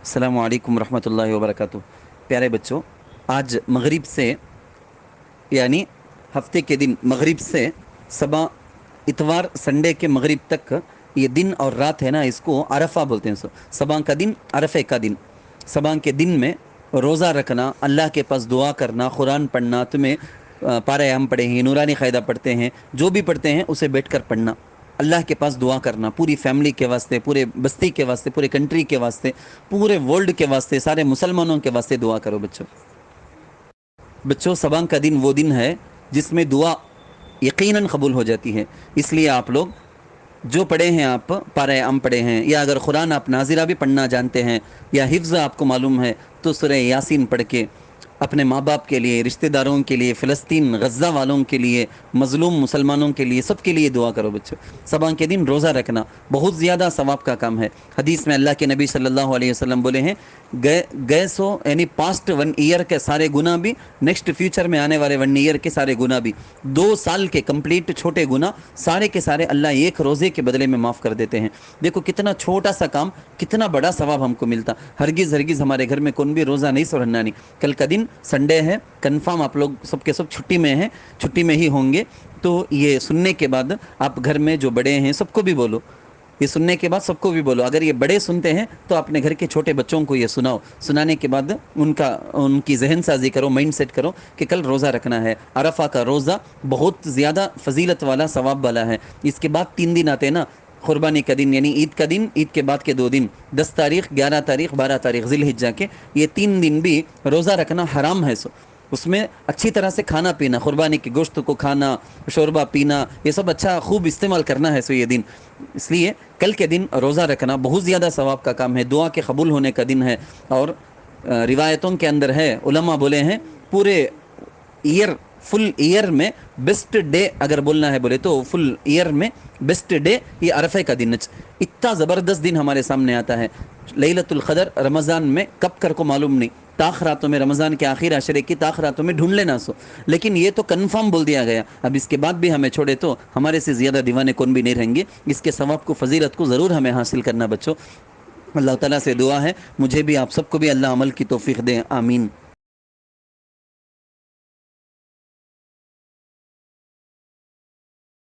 अस्सलामु अलैकुम रहमतुल्लाहि व बरकातुहू। प्यारे बच्चों, आज मगरिब से यानी हफ्ते के दिन मगरिब से सबा इतवार संडे के मगरिब तक ये दिन और रात है ना, इसको अरफा बोलते हैं। सबा का दिन, अरफे का दिन। सबा के दिन में रोज़ा रखना, अल्लाह के पास दुआ करना, कुरान पढ़ना, तुम्हें पारायाम पढ़े हैं, नूरानी क़ायदा पढ़ते हैं, जो भी पढ़ते हैं उसे बैठकर पढ़ना, अल्लाह के पास दुआ करना, पूरी फैमिली के वास्ते, पूरे बस्ती के वास्ते, पूरे कंट्री के वास्ते, पूरे वर्ल्ड के वास्ते, सारे मुसलमानों के वास्ते दुआ करो बच्चों। बच्चों, सबा का दिन वो दिन है जिसमें दुआ यकीनन कबूल हो जाती है। इसलिए आप लोग जो पढ़े हैं, आप पारायाम पढ़े हैं, या अगर कुरान आप नाजिरा भी पढ़ना जानते हैं या हिफ्ज़ आपको मालूम है, तो सूरह यासीन पढ़ के अपने माँ बाप के लिए, रिश्तेदारों के लिए, फ़लस्तीन गज़ा वालों के लिए, मज़लूम मुसलमानों के लिए, सब के लिए दुआ करो बच्चों। सबा के दिन रोज़ा रखना बहुत ज़्यादा सवाब का काम है। हदीस में अल्लाह के नबी सल्लल्लाहु अलैहि वसल्लम बोले हैं, गए सो यानी पास्ट 1 ईयर के सारे गुनाह भी, नेक्स्ट फ्यूचर में आने वाले 1 ईयर के सारे गुनाह भी, 2 साल के कंप्लीट छोटे गुनाह सारे के सारे अल्लाह एक रोज़े के बदले में माफ़ कर देते हैं। देखो कितना छोटा सा काम, कितना बड़ा सवाब हमको मिलता। हरगिज़ हरगिज़ हमारे घर में कौन भी रोज़ा नहीं सोरना नहीं। कल का दिन संडे है, कंफर्म आप लोग सब के सब छुट्टी में हैं, छुट्टी में ही होंगे। तो ये सुनने के बाद आप घर में जो बड़े हैं सबको भी बोलो, ये सुनने के बाद सबको भी बोलो। अगर ये बड़े सुनते हैं तो अपने घर के छोटे बच्चों को ये सुनाओ। सुनाने के बाद उनकी जहन साजी करो, माइंड सेट करो कि कल रोज़ा रखना है। अरफा का रोज़ा बहुत ज़्यादा फजीलत वाला, सवाब वाला है। इसके बाद 3 दिन आते हैं ना, कुर्बानी का दिन यानी ईद का दिन, ईद के बाद के 2 दिन, 10 तारीख, 11 तारीख, 12 तारीख ज़िलहिज्जा के, ये 3 दिन भी रोज़ा रखना हराम है। उसमें अच्छी तरह से खाना पीना, कुर्बानी के गोश्त को खाना, शोरबा पीना, ये सब अच्छा खूब इस्तेमाल करना है ये दिन। इसलिए कल के दिन रोज़ा रखना बहुत ज़्यादा सवाब का काम है, दुआ के कबूल होने का दिन है। और रिवायतों के अंदर है, उलमा बोले हैं पूरे ईयर, फुल ईयर में बेस्ट डे अगर बोलना है बोले तो फुल ईयर में बेस्ट डे ये अरफे का दिन। इतना ज़बरदस्त दिन हमारे सामने आता है। लैलतुल क़दर रमज़ान में कब कर को मालूम नहीं, ताख़ रातों में, रमज़ान के आखिर अशरे की ताख़ रातों में ढूंढ लेना सो, लेकिन ये तो कन्फर्म बोल दिया गया। अब इसके बाद भी हमें छोड़े तो हमारे से ज़्यादा दीवाने कौन भी नहीं रहेंगे। इसके सवाब को, फजीलत को ज़रूर हमें हासिल करना बच्चों। अल्लाह ताला से दुआ है मुझे भी आप सबको भी अल्लाह अमल की तौफीक दे, आमीन।